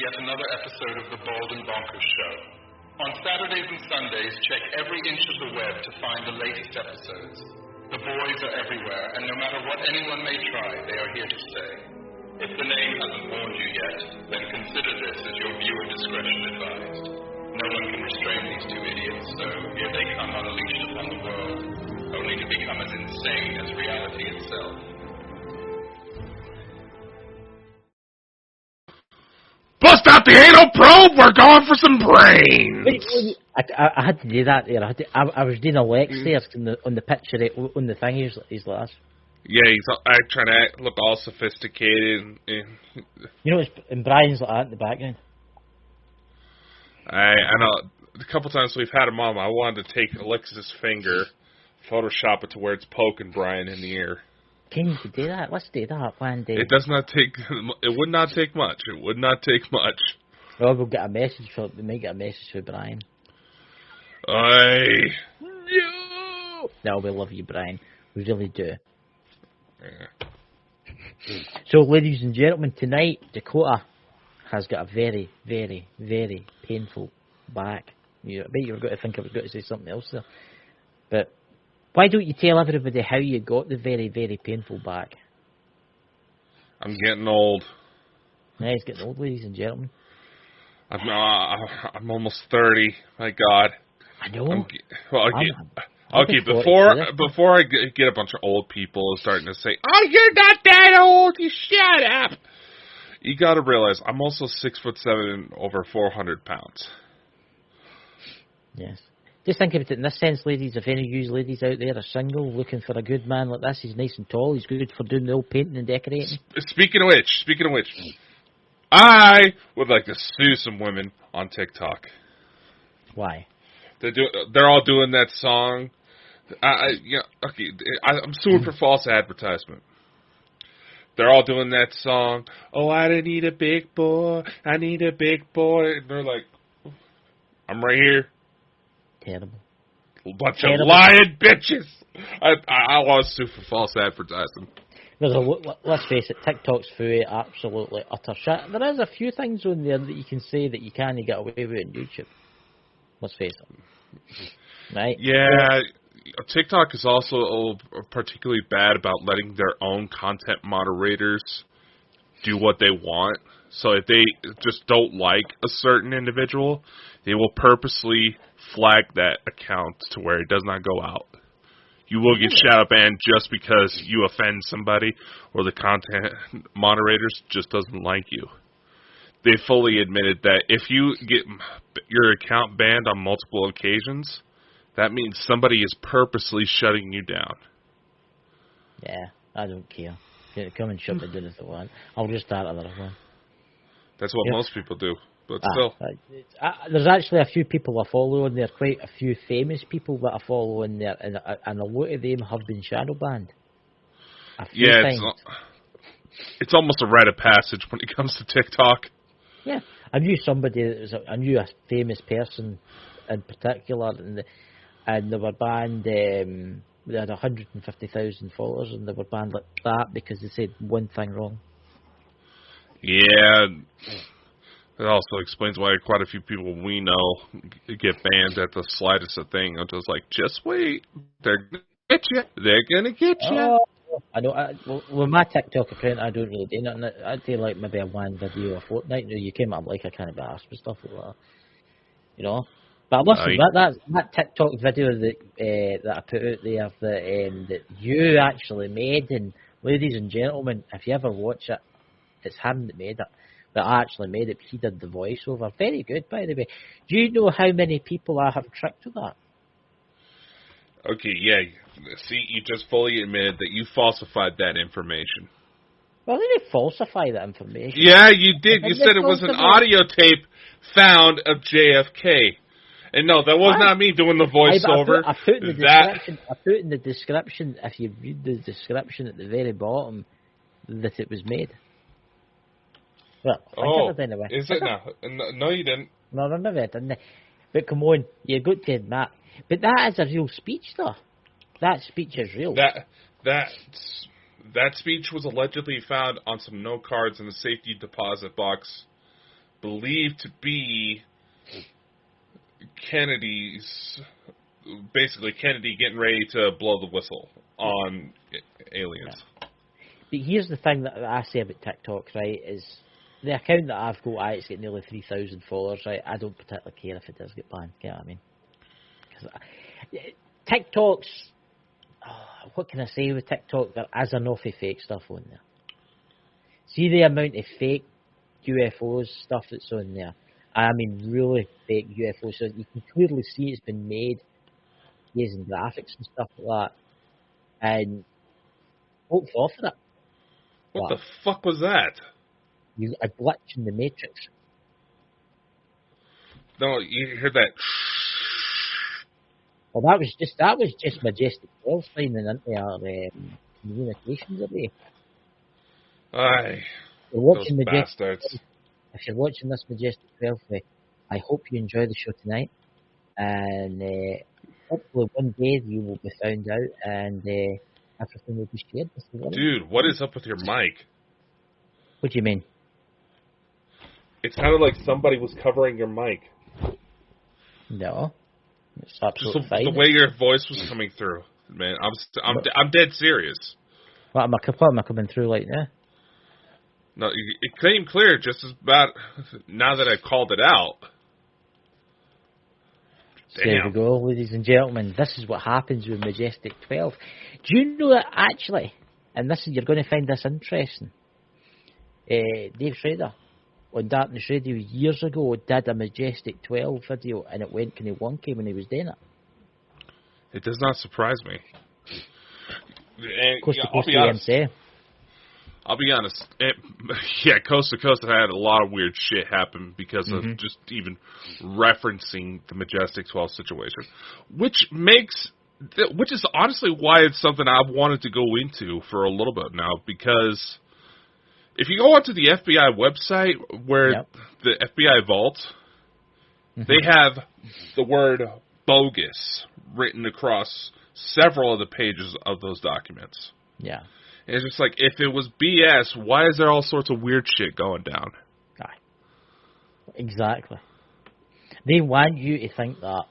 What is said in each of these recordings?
yet another episode of the Bald and Bonkers Show. On Saturdays and Sundays, check every inch of the web to find the latest episodes. The boys are everywhere, and no matter what anyone may try, they are here to stay. If the name hasn't warned you yet, then consider this as your viewer discretion advised. No one can restrain these two idiots, so here they come unleashed upon the world, only to become as insane as reality itself. Bust out the anal probe, we're going for some brains! Wait, I had to do that there. I was doing a Lex there on the picture, on the thing, he's like this. Yeah, he's trying to look all sophisticated. And you know, and Brian's like that in the background. I know, a couple times we've had him on, I wanted to take Alexis's finger, Photoshop it to where it's poking Brian in the ear. Can you do that? Let's do that one day. It does not take. It would not take much. It would not take much. Well, we might get a message for Brian. No, we love you, Brian. We really do. Yeah. So, ladies and gentlemen, tonight Dakota has got a very, very, very painful back. I bet you were going to think I was going to say something else there, but. Why don't you tell everybody how you got the very, very painful back? I'm getting old. Yeah, he's getting old, ladies and gentlemen. I'm almost 30. My God. I know. Before I get a bunch of old people starting to say, "Oh, you're not that old. You shut up." You got to realize I'm also 6'7" and over 400 pounds. Yes. Just think of it in this sense, ladies. If any of you ladies out there are single, looking for a good man like this, he's nice and tall. He's good for doing the old painting and decorating. Speaking of which, I would like to sue some women on TikTok. Why? They're all doing that song. I'm suing for false advertisement. They're all doing that song. Oh, I need a big boy. I need a big boy. And they're like, I'm right here. Terrible. Bunch of lying bitches. I want to sue for false advertising. Let's face it, TikTok's fully absolutely utter shit. There is a few things on there that you can say that you can't get away with on YouTube. Let's face it. Right? Yeah, TikTok is also particularly bad about letting their own content moderators do what they want. So if they just don't like a certain individual, they will purposely flag that account to where it does not go out. You will get shadow banned just because you offend somebody or the content moderators just doesn't like you. They fully admitted that if you get your account banned on multiple occasions, that means somebody is purposely shutting you down. Yeah, I don't care. Come and shut me down if they want. I'll just start another one. That's what most people do. But still. There's actually a few people I follow on there, quite a few famous people that I follow on there, and a lot of them have been shadow banned. It's almost a rite of passage when it comes to TikTok. Yeah, I knew I knew a famous person in particular, and they were banned. They had 150,000 followers, and they were banned like that because they said one thing wrong. Yeah. It also explains why quite a few people we know get banned at the slightest of thing. I'm just like, just wait. They're going to get you. They're going to get you. Oh, I know. With my TikTok account, I don't really do nothing. I do like maybe a one video a fortnight. You came up like I can't be asked for stuff like that. You know? But listen, that TikTok video that I put out there that you actually made, and ladies and gentlemen, if you ever watch it, it's him that made it. That actually made it. He did the voiceover. Very good, by the way. Do you know how many people I have tricked with that? Okay, yeah. See, you just fully admitted that you falsified that information. Well, I didn't falsify that information. Yeah, you did. You said it was an audio tape found of JFK. And no, that was not me doing the voiceover. I put in the description, if you read the description at the very bottom, that it was made. Well, I did anyway. Is it now? No, you didn't. No, I didn't. But come on, you got to admit. But that is a real speech, though. That speech is real. That speech was allegedly found on some note cards in the safety deposit box believed to be Kennedy's, basically Kennedy getting ready to blow the whistle on aliens. Yeah. But here's the thing that I say about TikTok, right, is the account that I've got, it's got nearly 3,000 followers, right? I don't particularly care if it does get banned, you know what I mean? Because TikTok's, what can I say with TikTok? There is enough of fake stuff on there. See the amount of fake UFOs stuff that's on there. I mean, really fake UFOs. So you can clearly see it's been made using graphics and stuff like that. And folk fall for it. What the fuck was that? A glitch in the Matrix. No, you heard that? Well, that was just Majestic 12 signing into our communications array. Aye, Those bastards. If you're watching this Majestic 12, I hope you enjoy the show tonight. And hopefully one day you will be found out and everything will be shared with the world. Dude, what is up with your mic? What do you mean? It sounded like somebody was covering your mic. No. It's absolutely fine. The way your voice was coming through, man. I'm dead serious. What am I coming through like now? No, it came clear just as bad now that I called it out. Damn. There we go, ladies and gentlemen. This is what happens with Majestic 12. Do you know that actually, and you're going to find this interesting, Dave Schrader on Darkness Radio years ago did a Majestic 12 video and it went kind of wonky when he was doing it. It does not surprise me. And, Coast to Coast EMC. I'll be honest. Coast to Coast had a lot of weird shit happen because of just even referencing the Majestic 12 situation, which is honestly why it's something I've wanted to go into for a little bit now, because if you go onto the FBI website where the FBI vault, they have the word bogus written across several of the pages of those documents. Yeah. And it's just like, if it was BS, why is there all sorts of weird shit going down? Aye. Exactly. They want you to think that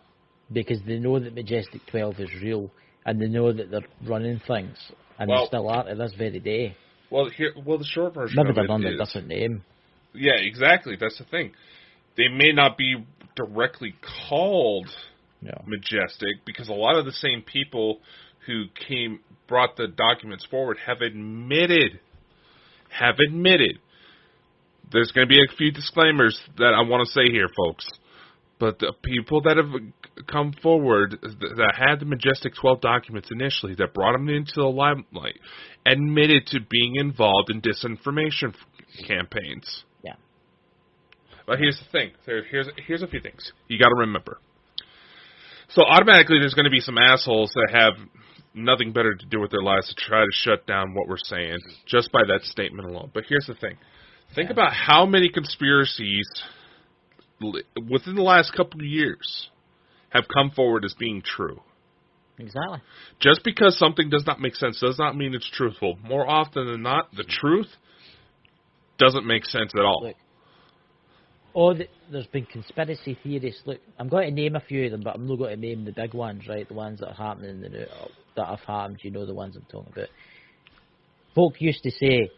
because they know that Majestic 12 is real and they know that they're running things and they still are to this very day. Well, the short version maybe of they're it under is, a different name. Yeah, exactly. That's the thing. They may not be directly called Majestic because a lot of the same people who brought the documents forward have admitted. There's going to be a few disclaimers that I want to say here, folks. But the people that have come forward that had the Majestic 12 documents initially, that brought them into the limelight, admitted to being involved in disinformation campaigns. Yeah. But here's the thing. Here's a few things you got to remember. So automatically there's going to be some assholes that have nothing better to do with their lives to try to shut down what we're saying just by that statement alone. But here's the thing. Think about how many conspiracies within the last couple of years have come forward as being true. Exactly. Just because something does not make sense does not mean it's truthful. More often than not, the truth doesn't make sense at all. Look, there's been conspiracy theories. Look, I'm going to name a few of them, but I'm not going to name the big ones, right? The ones that are happening that have happened. You know the ones I'm talking about. Folk used to say,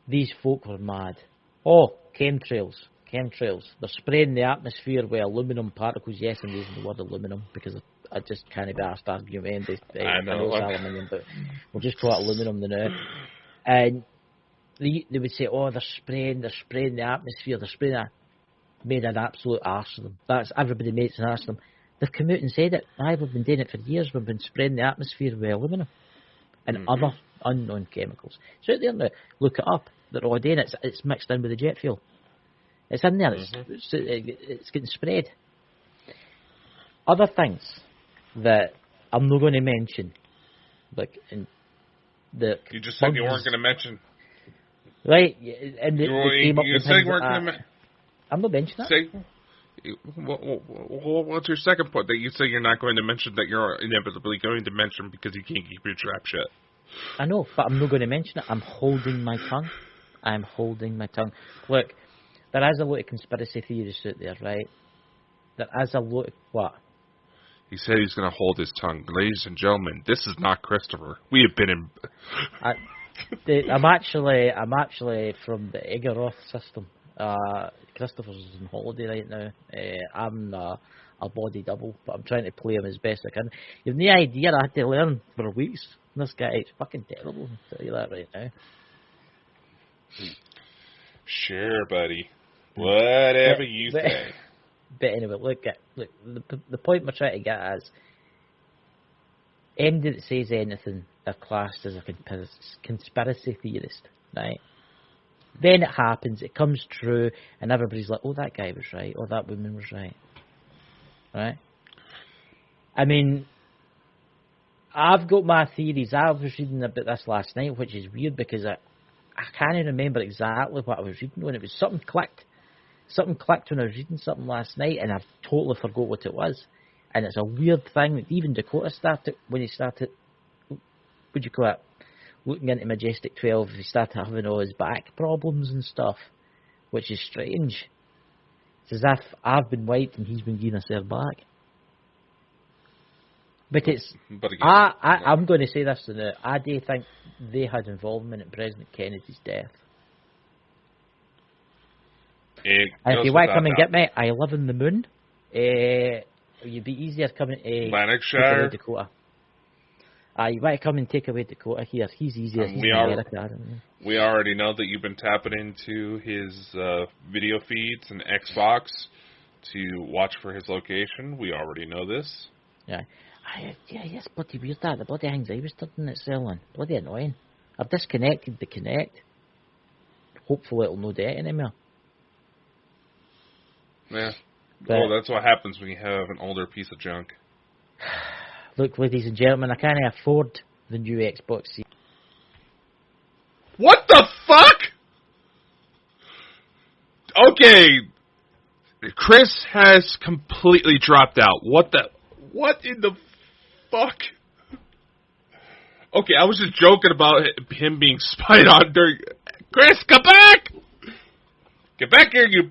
these folk were mad. Oh, chemtrails. They're spraying the atmosphere with aluminum particles. Yes, I'm using the word aluminum because I just can't be asked argument. I know it's aluminium, but we'll just call it aluminum now. And they would say, oh, they're spraying the atmosphere. They're spraying that. Made an absolute arse of them. That's everybody makes an arse of them. They've come out and said it. We've been doing it for years. We've been spraying the atmosphere with aluminum and other unknown chemicals. So out there now, look it up. They're all doing it. It's mixed in with the jet fuel. It's in there. It's getting spread. Other things that I'm not going to mention, like you just said you weren't going to mention. Right, and you said you weren't going to mention. I'm not mentioning that. What's your second point that you say you're not going to mention that you're inevitably going to mention because you can't keep your trap shut? I know, but I'm not going to mention it. I'm holding my tongue. Look, there is a lot of conspiracy theorists out there, right? There is a lot of what? He said he's going to hold his tongue. Ladies and gentlemen, this is not Christopher. We have been in... I'm actually from the Eggeroth system. Christopher's on holiday right now. I'm a body double, but I'm trying to play him as best I can. You've no idea, I had to learn for weeks. This guy is fucking terrible. I'll tell you that right now. Sure, buddy. Whatever you say. But anyway, look, the point we're trying to get at is, anybody that says anything, they're classed as a conspiracy theorist, right? Then it happens, it comes true, and everybody's like, oh, that guy was right, or that woman was right. Right? I mean, I've got my theories. I was reading about this last night, which is weird because I can't remember exactly what I was reading when it was. Something clicked. Something clicked when I was reading something last night, and I've totally forgot what it was. And it's a weird thing that even Dakota started, when he started, what'd you call it, looking into Majestic 12, he started having all his back problems and stuff, which is strange. It's as if I've been wiped and he's been getting us their back. But it's, I'm going to say this now, I do think they had involvement in President Kennedy's death. And if you want to come and get me, I live in the moon. You'd be easier coming to Lanarkshire, Dakota. You want to come and take away Dakota here? He's easier. He's in America. We already know that you've been tapping into his video feeds and Xbox to watch for his location. We already know this. Yeah. Yes, bloody weird that. The bloody things I was turning it selling. Bloody annoying. I've disconnected the Connect. Hopefully it'll no debt anymore. Yeah. Well, that's what happens when you have an older piece of junk. Look, ladies and gentlemen, I can't afford the new Xbox Series. What the fuck? Okay. Chris has completely dropped out. What in the fuck? Okay, I was just joking about him being spied on during... Chris, come back! Get back here, you...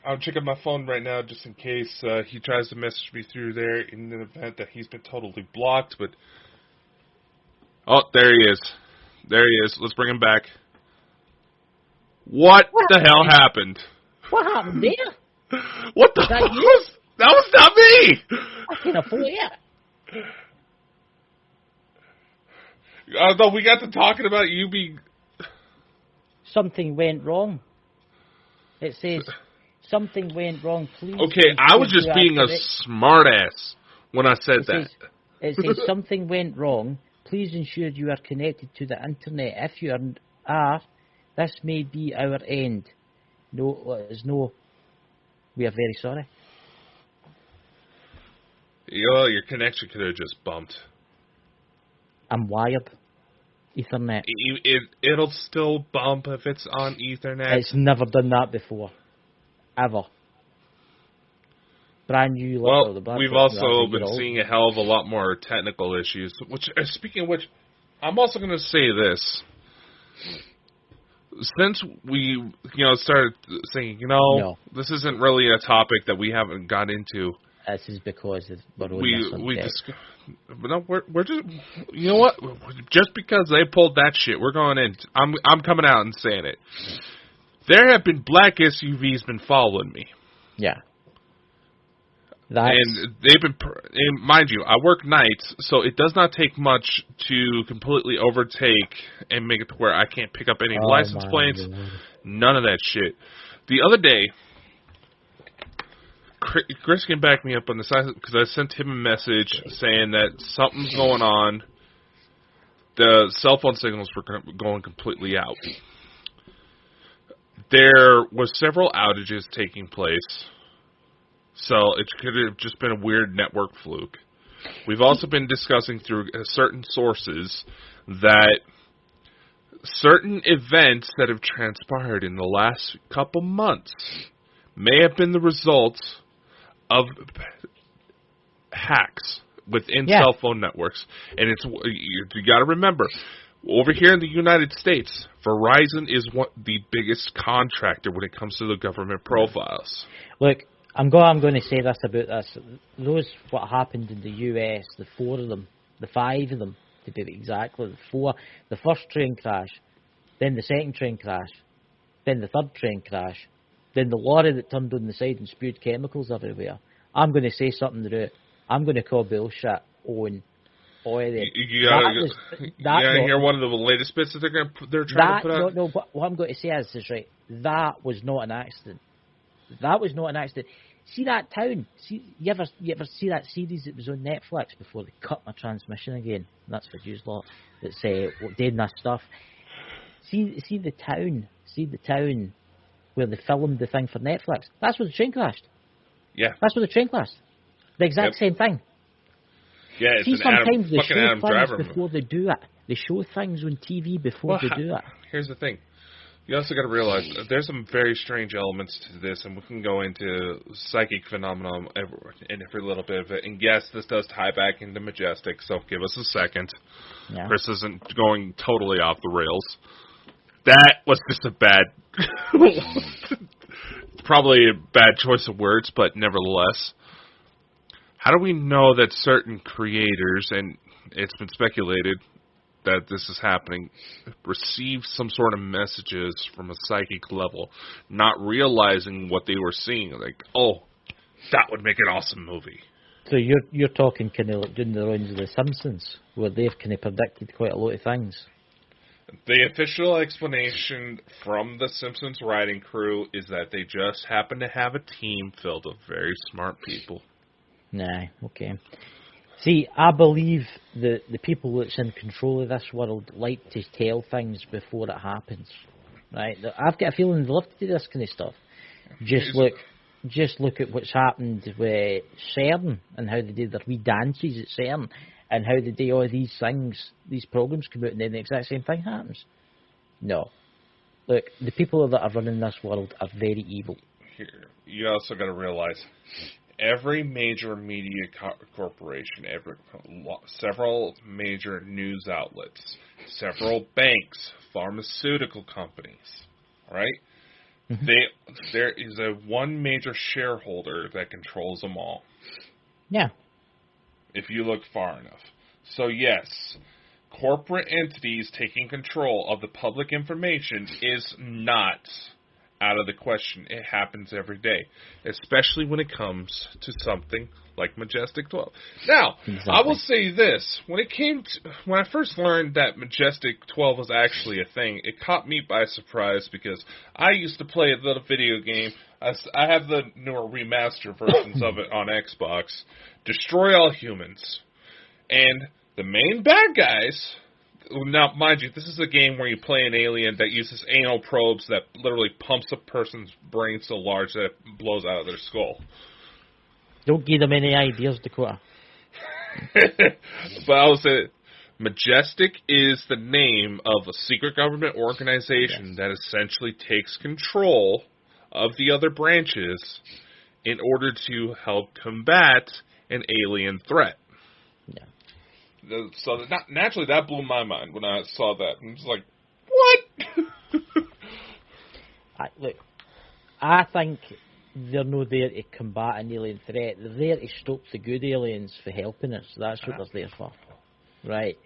I'm checking my phone right now just in case he tries to message me through there in the event that he's been totally blocked, but... Oh, there he is. There he is. Let's bring him back. What the hell happened? What happened there? What the fuck? That was not me! I can't afford it. Although we got to talking about you being... Something went wrong. It says... Something went wrong, please. Okay, I was just being a smartass when I said that. It says something went wrong. Please ensure you are connected to the internet. If you are, this may be our end. No, let us know. We are very sorry. Your connection could have just bumped. I'm wired. Ethernet. It'll still bump if it's on Ethernet. It's never done that before. Ever. Brand new. Well, we've also been seeing a hell of a lot more technical issues. Which, speaking of which, I'm also going to say this. Since we, started saying, this isn't really a topic that we haven't got into. This is because we're we're just, you know what? Just because they pulled that shit, we're going in. I'm coming out and saying it. There have been black SUVs been following me. Yeah. And they've been, and mind you, I work nights, so it does not take much to completely overtake and make it to where I can't pick up any license plates. God. None of that shit. The other day, Chris can back me up on this because I sent him a message saying that something's going on. The cell phone signals were going completely out. There was several outages taking place, so it could have just been a weird network fluke. We've also been discussing through certain sources that certain events that have transpired in the last couple months may have been the results of hacks within cell phone networks. And you got to remember, Over here in the United States, Verizon is the biggest contractor when it comes to the government profiles. Look, I'm going to say this about this. Those what happened in the US, the 4 of them, the 5 of them, to be exactly the 4. The first train crash, then the second train crash, then the third train crash, then the lorry that turned on the side and spewed chemicals everywhere. I'm going to say something to do. I'm going to call bullshit on all of them. You gotta hear one of the latest bits that they're trying to put out? No, what I'm going to say is right. That was not an accident. That was not an accident. See that town? You ever see that series that was on Netflix before they cut my transmission again? And that's for you lot that's doing that stuff. See the town. See the town where they filmed the thing for Netflix. That's where the train crashed. Yeah. That's where the train crashed. The exact same thing. Yeah, it's sometimes they show Adam things Driver before they do it. They show things on TV before they do it. Here's the thing. You also got to realize there's some very strange elements to this, and we can go into psychic phenomenon in every little bit of it. And yes, this does tie back into Majestic, so give us a second. Yeah. Chris isn't going totally off the rails. That was just a bad, probably a bad choice of words, but nevertheless. How do we know that certain creators, and it's been speculated that this is happening, received some sort of messages from a psychic level, not realizing what they were seeing? Like, oh, that would make an awesome movie. So you're talking kind of like doing the rounds of The Simpsons, where they've kind of predicted quite a lot of things. The official explanation from the Simpsons writing crew is that they just happen to have a team filled with very smart people. Nah, okay. See, I believe the people that's in control of this world like to tell things before it happens, right? I've got a feeling they love to do this kind of stuff. Just look at what's happened with CERN and how they did their wee dances at CERN and how they do all these things, these programs come out and then the exact same thing happens. No. Look, the people that are running this world are very evil. Here, you also got to realize every major media corporation, several major news outlets, several banks, pharmaceutical companies, right? Mm-hmm. There is one major shareholder that controls them all. Yeah. If you look far enough. So yes, corporate entities taking control of the public information is not out of the question. It happens every day, especially when it comes to something like Majestic 12. Now, exactly. I will say this. When I first learned that Majestic 12 was actually a thing, it caught me by surprise because I used to play a little video game. I have the newer remaster versions of it on Xbox, Destroy All Humans. And the main bad guys... Now, mind you, this is a game where you play an alien that uses anal probes that literally pumps a person's brain so large that it blows out of their skull. Don't give them any ideas, Dakota. But I would say Majestic is the name of a secret government organization that essentially takes control of the other branches in order to help combat an alien threat. Yeah. So naturally, that blew my mind when I saw that. I was like, what? Look, I think they're not there to combat an alien threat. They're there to stop the good aliens from helping us. That's what they're there for. Right?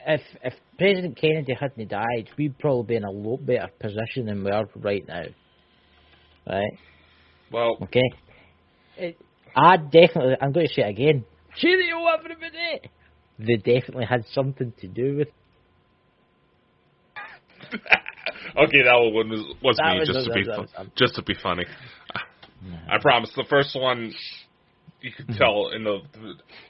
If President Kennedy hadn't died, we'd probably be in a lot better position than we are right now. Right? Well... Okay? I'm going to say it again. Cheerio, everybody! They definitely had something to do with... Okay, that one was me, just to be funny. I promise. The first one, you could tell in the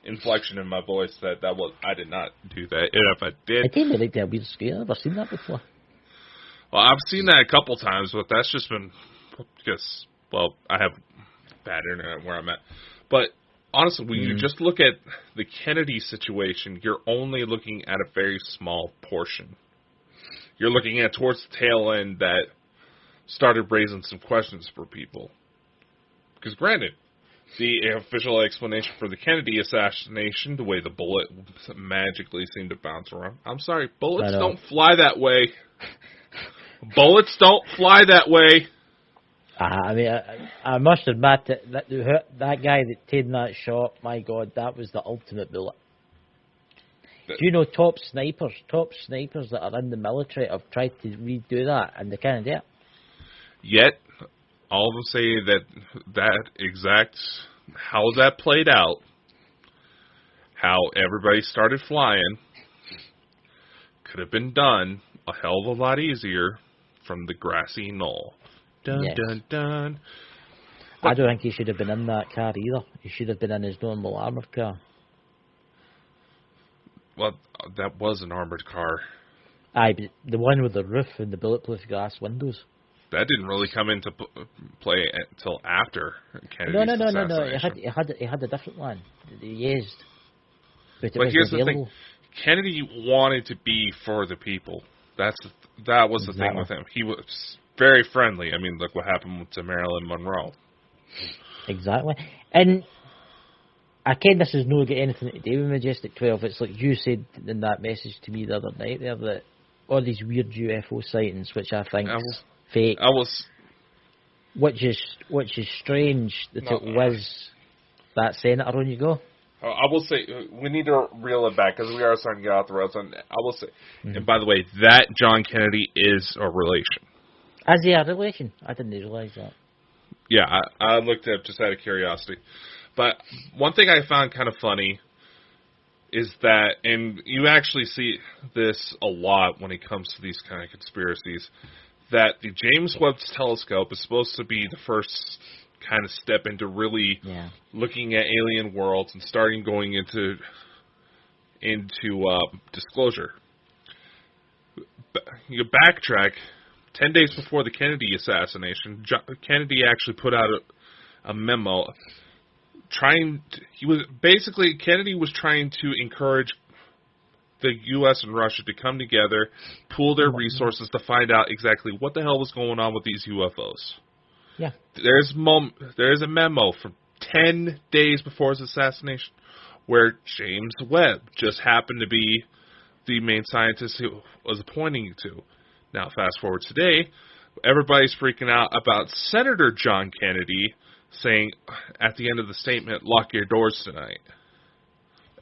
inflection in my voice that was I did not do that. And if I did, I didn't like that weird screen. I've never seen that before. Well, I've seen that a couple times, but that's just been because I have bad internet where I'm at. But honestly, when you just look at the Kennedy situation, you're only looking at a very small portion. You're looking at towards the tail end that started raising some questions for people. Because granted, The official explanation for the Kennedy assassination, the way the bullet magically seemed to bounce around. I'm sorry, bullets don't fly that way. Bullets don't fly that way. I mean, I must admit that guy that taken that shot, my God, that was the ultimate bullet. Do you know top snipers that are in the military have tried to redo that, and they can't do it? Yet, all of them say that exact, how that played out, how everybody started flying, could have been done a hell of a lot easier from the grassy knoll. Dun, Yes. dun, dun. I don't think he should have been in that car either. He should have been in his normal armoured car. Well, that was an armored car. Aye, but the one with the roof and the bulletproof glass windows. That didn't really come into play until after Kennedy's No. assassination. He had a different one that he used. But it But was here's available. the thing. Kennedy wanted to be for the people. That was the thing with him. He was very friendly. I mean, look what happened to Marilyn Monroe. Exactly. And I ken this has not got anything to do with Majestic 12. It's like you said in that message to me the other night there, that all these weird UFO sightings, which I think is fake. Which is strange that it was that senator on you go. I will say, we need to reel it back because we are starting to get off the roads. And I will say, and by the way, that John Kennedy is a relation. Is he a relation? I didn't realise that. Yeah, I looked it up just out of curiosity. But one thing I found kind of funny is that, and you actually see this a lot when it comes to these kind of conspiracies, that the James Webb Telescope is supposed to be the first kind of step into really looking at alien worlds and starting going into disclosure. You Mm-hmm. backtrack 10 days before the Kennedy assassination. Kennedy actually put out a memo Kennedy was trying to encourage the U.S. and Russia to come together, pool their resources to find out exactly what the hell was going on with these UFOs. Yeah. There's a memo from 10 days before his assassination where James Webb just happened to be the main scientist he was pointing to. Now, fast forward today, everybody's freaking out about Senator John Kennedy saying at the end of the statement, "Lock your doors tonight."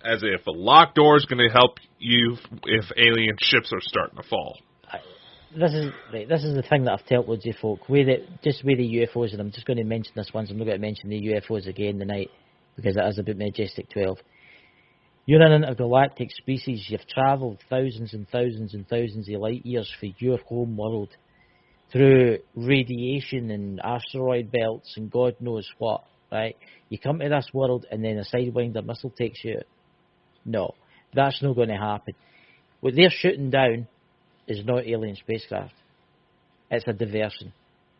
As if a locked door is going to help you if alien ships are starting to fall. This is the thing that I've told loads of folk. With the UFOs, and I'm just going to mention this once. I'm not going to mention the UFOs again tonight because it is about Majestic 12. You're an intergalactic species. You've travelled thousands and thousands and thousands of light years for your home world through radiation and asteroid belts and God knows what, right? You come to this world and then a Sidewinder missile takes you out. No, that's not going to happen. What they're shooting down is not alien spacecraft. It's a diversion.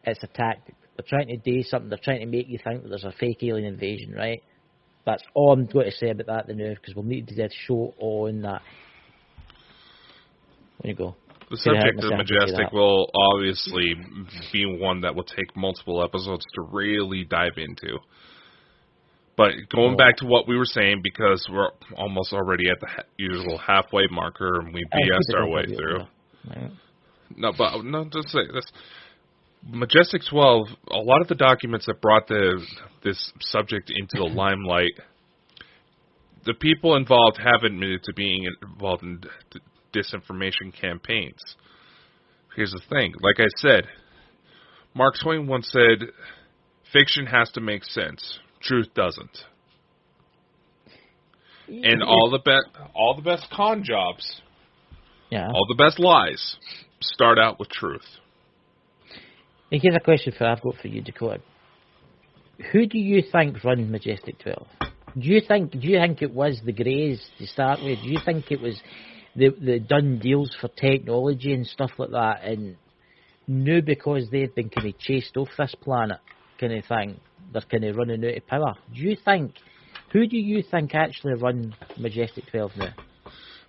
It's a tactic. They're trying to do something. They're trying to make you think that there's a fake alien invasion, right? That's all I'm going to say about that now, because we'll need to do a show on that. There you go. The subject of Majestic will obviously be one that will take multiple episodes to really dive into. But going back to what we were saying, because we're almost already at the usual halfway marker, and we BS'd our way through. Right. Just say this. Majestic 12, a lot of the documents that brought this subject into the limelight, the people involved have admitted to being involved in disinformation campaigns. Here's the thing. Like I said, Mark Twain once said, fiction has to make sense. Truth doesn't. And all the best con jobs, all the best lies, start out with truth. Here's a question I've got for you, Dakota. Who do you think run Majestic 12? Do you think it was the Greys to start with? Do you think it was the done deals for technology and stuff like that, and knew because they've been kind of chased off this planet kind of thing, they're kind of running out of power? Who do you think actually run Majestic 12 now?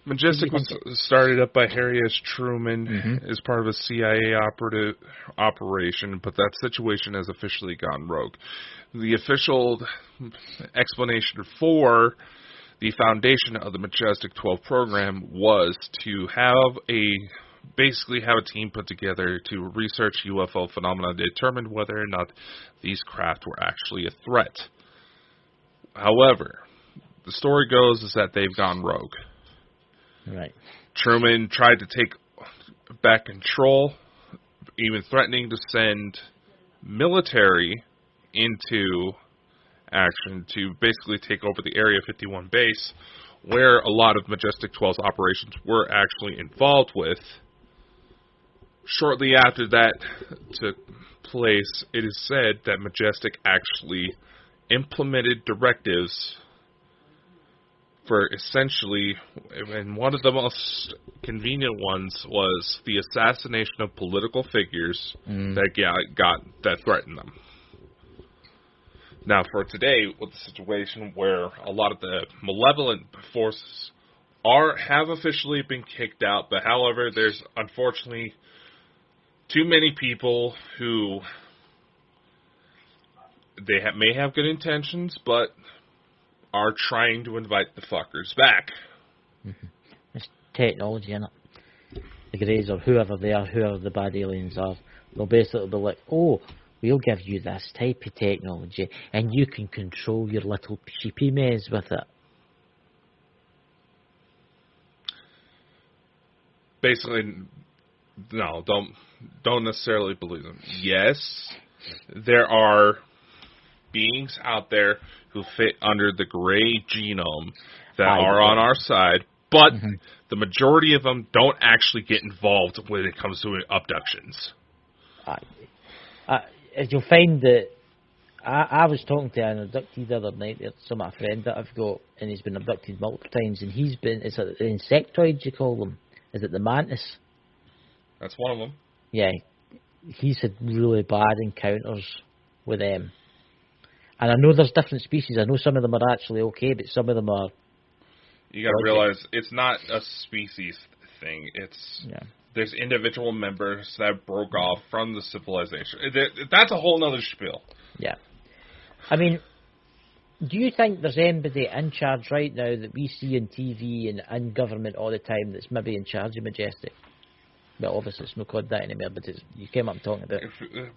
Majestic was started up by Harry S. Truman as part of a CIA operation, but that situation has officially gone rogue. The official explanation for the foundation of the Majestic 12 program was to basically have a team put together to research UFO phenomena to determine whether or not these craft were actually a threat. However, the story goes is that they've gone rogue. Right. Truman tried to take back control, even threatening to send military into action to basically take over the Area 51 base, where a lot of Majestic 12's operations were actually involved with. Shortly after that took place, it is said that Majestic actually implemented directives for essentially, and one of the most convenient ones was the assassination of political figures that threatened them. Now, for today, with the situation where a lot of the malevolent forces have officially been kicked out, but however, there's unfortunately too many people who may have good intentions, but are trying to invite the fuckers back. It's technology, isn't it? The Greys or whoever they are, whoever the bad aliens are, they'll basically be like, oh, we'll give you this type of technology, and you can control your little sheepy maze with it. Basically, no, don't necessarily believe them. Yes, there are beings out there who fit under the gray genome that are on our side, but the majority of them don't actually get involved when it comes to abductions. You'll find that I was talking to an abductee the other night. It's my friend that I've got, and he's been abducted multiple times, and it's the insectoids you call them. Is it the mantis? That's one of them. Yeah, he's had really bad encounters with them. And I know there's different species. I know some of them are actually okay, but some of them are... You got to realize, it's not a species thing. There's individual members that broke off from the civilization. That's a whole other spiel. Yeah. I mean, do you think there's anybody in charge right now that we see on TV and in government all the time that's maybe in charge of Majestic? Well, obviously it's not called that anymore, but you came up talking about it.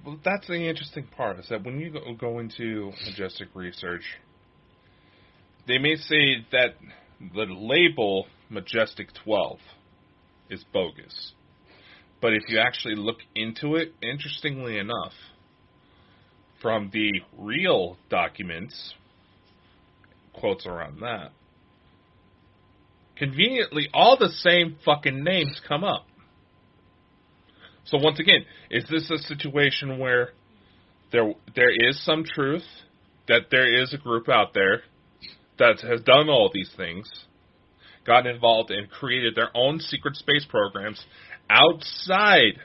Well, that's the interesting part, is that when you go into Majestic research, they may say that the label Majestic 12 is bogus. But if you actually look into it, interestingly enough, from the real documents, quotes around that, conveniently all the same fucking names come up. So once again, is this a situation where there is some truth, that there is a group out there that has done all these things, gotten involved and created their own secret space programs outside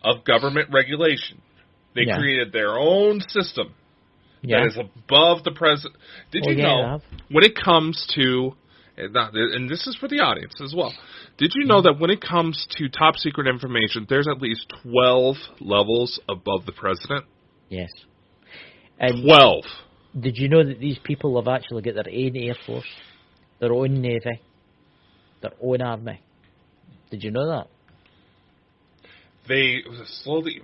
of government regulation? They created their own system that is above the president. Did you know, when it comes to, and this is for the audience as well, did you know that when it comes to top secret information, there's at least 12 levels above the president? Yes. And 12. Did you know that these people have actually got their own Air Force, their own Navy, their own Army? Did you know that? They slowly,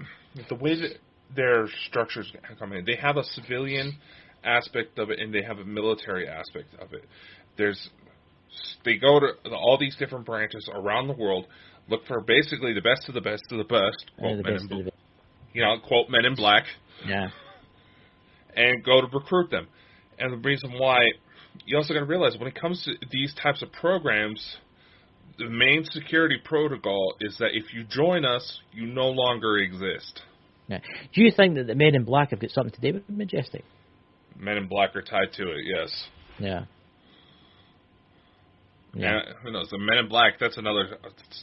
the way that their structures come in, they have a civilian aspect of it and they have a military aspect of it. They go to all these different branches around the world, look for basically the best of the best of the best, quote Men in Black, and go to recruit them. And the reason why, you also got to realize, when it comes to these types of programs, the main security protocol is that if you join us, you no longer exist. Yeah. Do you think that the Men in Black have got something to do with Majestic? Men in Black are tied to it, yes. Yeah. Yeah. Who knows? The Men in Black, that's another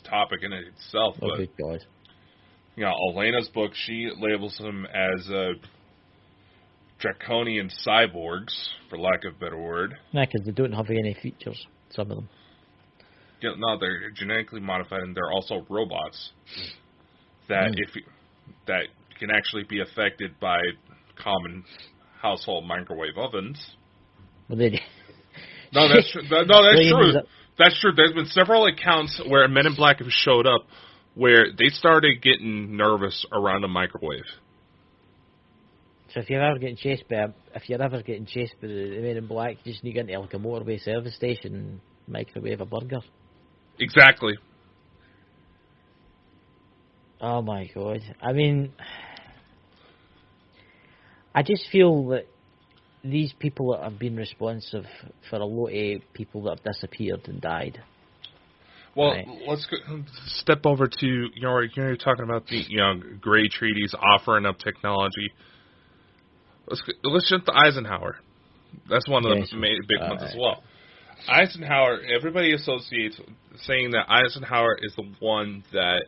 topic in it itself. Oh, good God. Elena's book, she labels them as draconian cyborgs, for lack of a better word. Yeah, because they don't have any features, some of them. no, they're genetically modified, and they're also robots that that can actually be affected by common household microwave ovens. Well, they No, that's true. No, that's true. That's true. There's been several accounts where Men in Black have showed up where they started getting nervous around a microwave. So if you're ever getting chased by the Men in Black, you just need to get into like a motorway service station and microwave a burger. Exactly. Oh my god. I mean, I just feel that these people that have been responsive for a lot of people that have disappeared and died. Well, right. Let's step over to, you're talking about the gray treaties offering up technology. Let's jump to Eisenhower. That's one of the big ones as well. Eisenhower, everybody associates saying that Eisenhower is the one that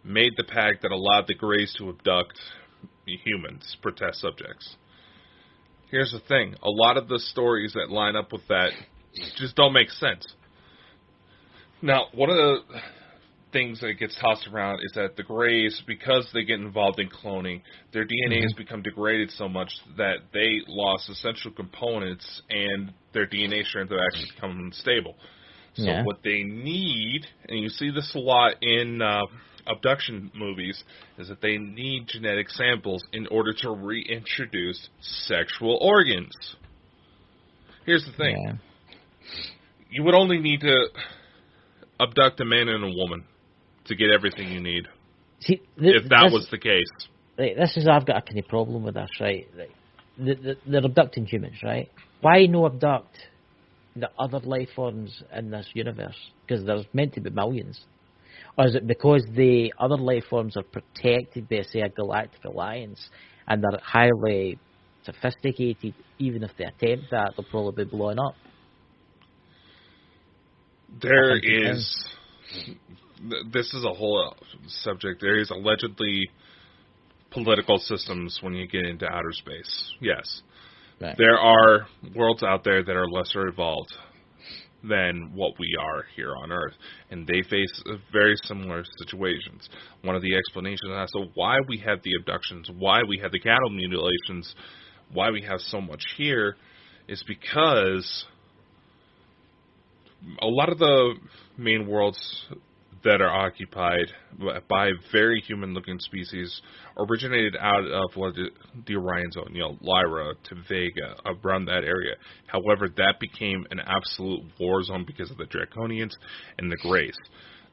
made the pact that allowed the Greys to abduct humans for test subjects. Here's the thing. A lot of the stories that line up with that just don't make sense. Now, one of the things that gets tossed around is that the Greys, because they get involved in cloning, their DNA has become degraded so much that they lost essential components and their DNA strands have actually become unstable. So what they need, and you see this a lot in abduction movies, is that they need genetic samples in order to reintroduce sexual organs. Here's the thing. Yeah. You would only need to abduct a man and a woman to get everything you need. See, if that was the case. Right, I've got a kind of problem with this, right? They're abducting humans, right? Why no abduct the other life forms in this universe? Because there's meant to be millions. Or is it because the other life forms are protected by, say, a galactic alliance, and they're highly sophisticated? Even if they attempt that, they'll probably be blown up. This is a whole subject. There is allegedly political systems when you get into outer space. Yes. Right. There are worlds out there that are lesser evolved than what we are here on Earth, and they face very similar situations. One of the explanations as to why we have the abductions, why we have the cattle mutilations, why we have so much here, is because a lot of the main worlds that are occupied by very human-looking species originated out of the Orion Zone, Lyra to Vega, around that area. However, that became an absolute war zone because of the Draconians and the Greys.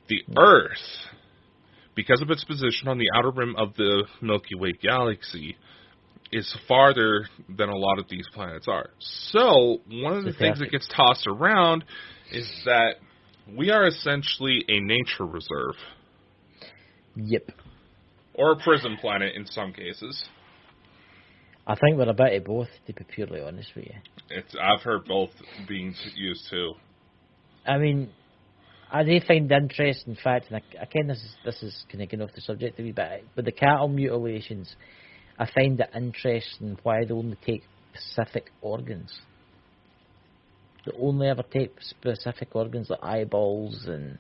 The Earth, because of its position on the outer rim of the Milky Way galaxy, is farther than a lot of these planets are. So, one of the things that gets tossed around is that we are essentially a nature reserve. Yep. Or a prison planet in some cases. I think we're a bit of both, to be purely honest with you. I've heard both being used too. I mean, I do find interesting fact, and again, this is kind of getting off the subject a wee bit, but the cattle mutilations, I find it interesting why they only take specific organs. They only ever take specific organs like eyeballs and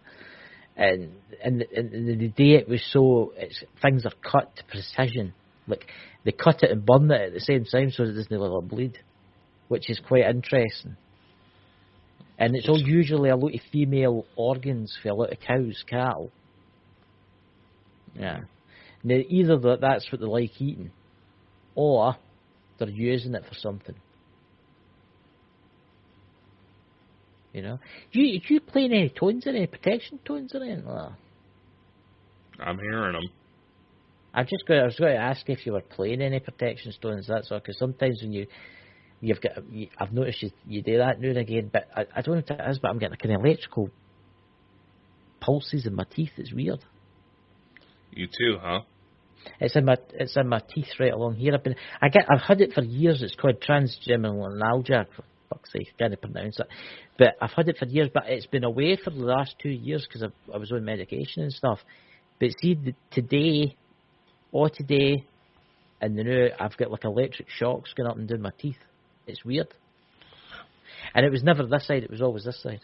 the day it was so, things are cut to precision. Like they cut it and burn it at the same time so it doesn't bleed, which is quite interesting. And it's all usually a lot of female organs for a lot of cows, cattle. Yeah. Now either that's what they like eating, or they're using it for something. Do you play any tones or any protection tones or anything like that? I'm hearing them. I was going to ask if you were playing any protection stones, that's all, because sometimes when I've noticed you do that now and again, but I don't know what it is, but I'm getting kind of electrical pulses in my teeth. It's weird. You too, huh? It's in my teeth right along here. I've had it for years. It's called transgeminal analgia. For fuck's sake, I can't pronounce it. But I've had it for years, but it's been away for the last 2 years because I was on medication and stuff. But see, today, and now I've got like electric shocks going up and down my teeth. It's weird. And it was never this side, it was always this side.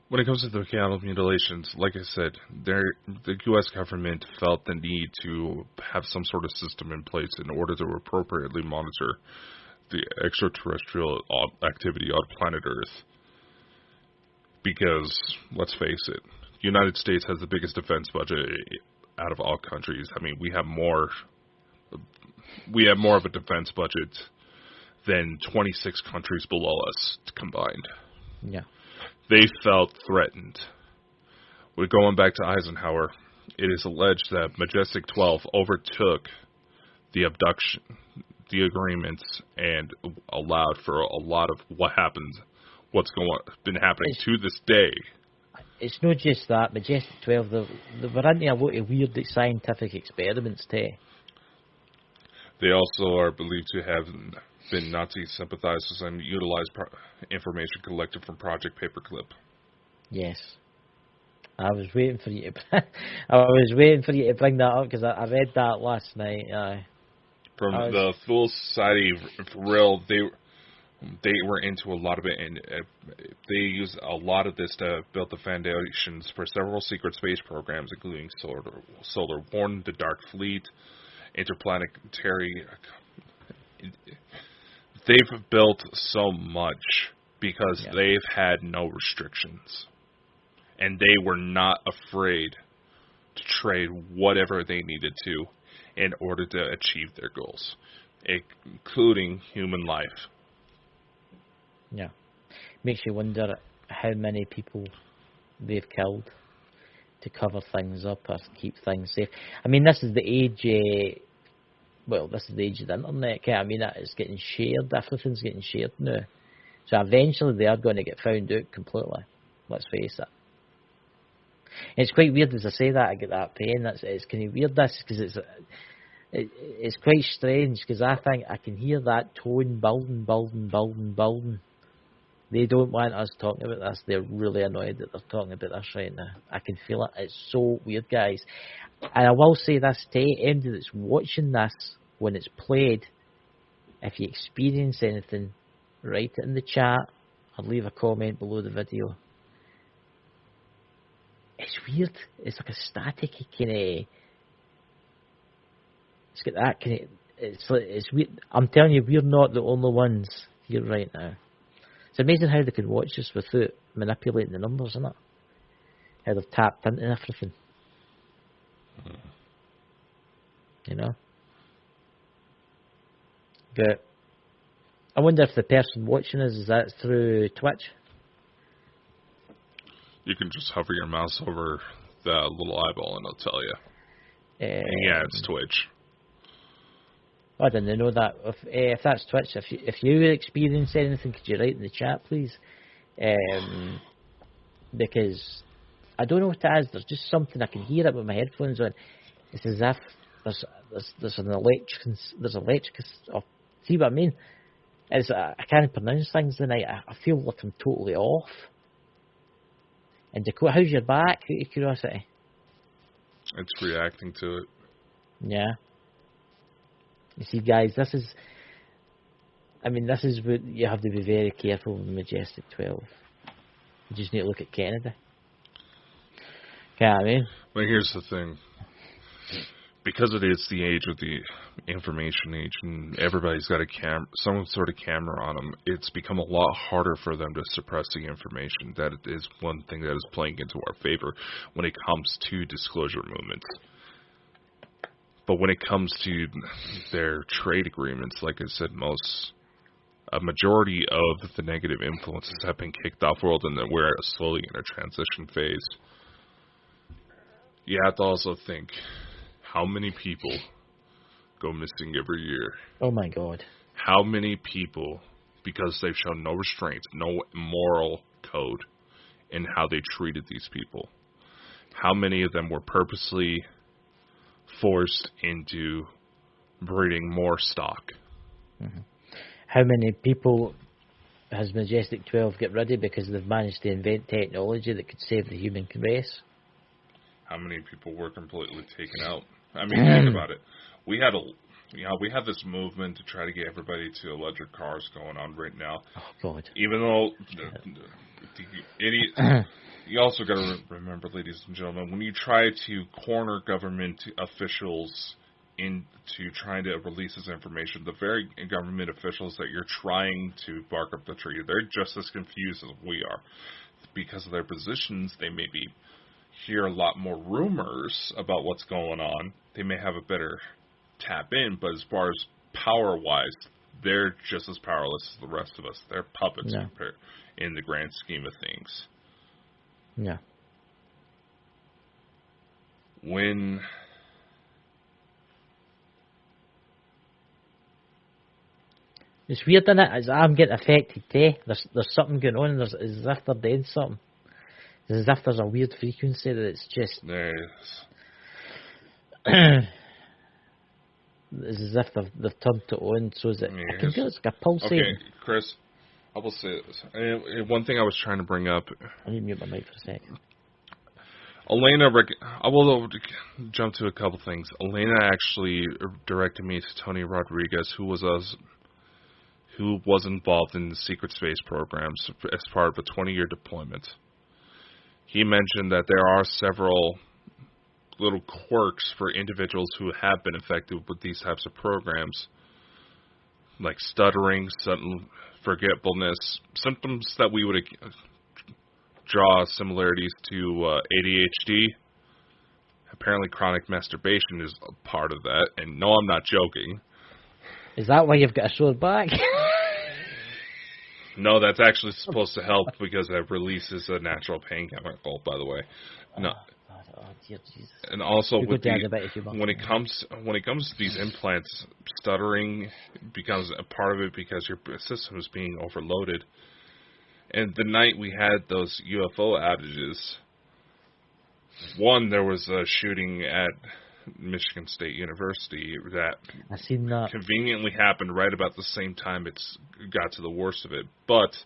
When it comes to the cattle mutilations, like I said, the U.S. government felt the need to have some sort of system in place in order to appropriately monitor the extraterrestrial activity on planet Earth. Because, let's face it, the United States has the biggest defense budget out of all countries. I mean, we have more of a defense budget than 26 countries below us combined. Yeah. They felt threatened. We're going back to Eisenhower. It is alleged that Majestic 12 overtook the abduction, the agreements, and allowed for a lot of what's been happening to this day. It's not just that. Majestic 12, they were into a lot of weird scientific experiments too. They also are believed to have been Nazi sympathizers and utilized information collected from Project Paperclip. Yes. I was waiting for you to bring that up because I read that last night. From the Fool Society, for real, they were into a lot of it, and they used a lot of this to build the foundations for several secret space programs, including Solar Warn, the Dark Fleet, Interplanetary. They've built so much because they've had no restrictions. And they were not afraid to trade whatever they needed to in order to achieve their goals, including human life. Yeah. Makes you wonder how many people they've killed to cover things up or keep things safe. I mean, this is the age... this is the age of the internet. I mean, it's getting shared. Everything's getting shared now. So eventually they are going to get found out completely. Let's face it. It's quite weird as I say that. I get that pain. It's kind of weird, this, because it's quite strange, because I think I can hear that tone building. They don't want us talking about this. They're really annoyed that they're talking about this right now. I can feel it. It's so weird, guys. And I will say this to anybody that's watching this when it's played, if you experience anything, write it in the chat or leave a comment below the video. It's weird. It's like a static kind of... It's got that kind of... It's weird. I'm telling you, we're not the only ones here right now. It's amazing how they can watch us without manipulating the numbers, isn't it? How they've tapped into everything. You know? But I wonder if the person watching us, is that through Twitch? You can just hover your mouse over the little eyeball and it'll tell you. Yeah, it's Twitch. I didn't know that. If that's Twitch, if you experience anything, could you write in the chat, please? Because I don't know what it is. There's just something, I can hear it with my headphones on. It's as if there's an electric. See what I mean? I can't pronounce things tonight. I feel like I'm totally off. And Dakota, how's your back? Out of curiosity. It's reacting to it. Yeah. You see, guys, this is what you have to be very careful with Majestic 12. You just need to look at Canada. I mean? But here's the thing. Because it is the age of the information age and everybody's got some sort of camera on them, it's become a lot harder for them to suppress the information. That is one thing that is playing into our favor when it comes to disclosure movements. But when it comes to their trade agreements, like I said, a majority of the negative influences have been kicked off world, and that we're slowly in a transition phase. You have to also think, how many people go missing every year? Oh my God. How many people, because they've shown no restraint, no moral code in how they treated these people, how many of them were purposely forced into breeding more stock? Mm-hmm. How many people has Majestic 12 get rid of because they've managed to invent technology that could save the human race? How many people were completely taken out? I mean, think about it. We had this movement to try to get everybody to electric cars going on right now. Oh God! Even though You also got to remember, ladies and gentlemen, when you try to corner government officials into trying to release this information, the very government officials that you're trying to bark up the tree, they're just as confused as we are. Because of their positions, they maybe hear a lot more rumors about what's going on. They may have a better tap in, but as far as power-wise, they're just as powerless as the rest of us. They're puppets in the grand scheme of things. Yeah. When it's weird, isn't it? As I'm getting affected too. There's something going on. It's as if they're doing something. It's as if there's a weird frequency that it's just. It's as if they've turned it on, so is it? Yes. I can feel it's like a pulsating. Okay, Chris, I will say this. And one thing I was trying to bring up. I need to mute my mic for a second. Elena, I will jump to a couple things. Elena actually directed me to Tony Rodriguez, who was involved in the secret space programs as part of a 20-year deployment. He mentioned that there are several little quirks for individuals who have been affected with these types of programs, like stuttering, sudden forgetfulness, symptoms that we would draw similarities to ADHD. Apparently chronic masturbation is a part of that, and no, I'm not joking. Is that why you've got a sore back? No, that's actually supposed to help because it releases a natural pain chemical, by the way. No. Oh, dear Jesus. And also with when it comes to these implants, stuttering becomes a part of it because your system is being overloaded. And the night we had those UFO outages, there was a shooting at Michigan State University that I seen that conveniently happened right about the same time it got to the worst of it. But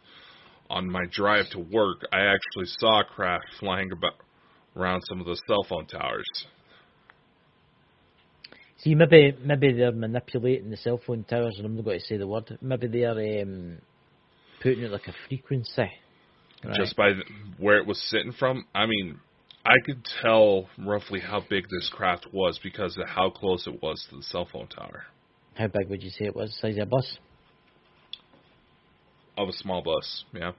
on my drive to work, I actually saw a craft flying around some of the cell phone towers. See, maybe they're manipulating the cell phone towers, and I'm not going to say the word. Maybe they're putting it like a frequency. Right? Just by where it was sitting from. I mean, I could tell roughly how big this craft was because of how close it was to the cell phone tower. How big would you say it was? Size of a bus? Of a small bus, yeah.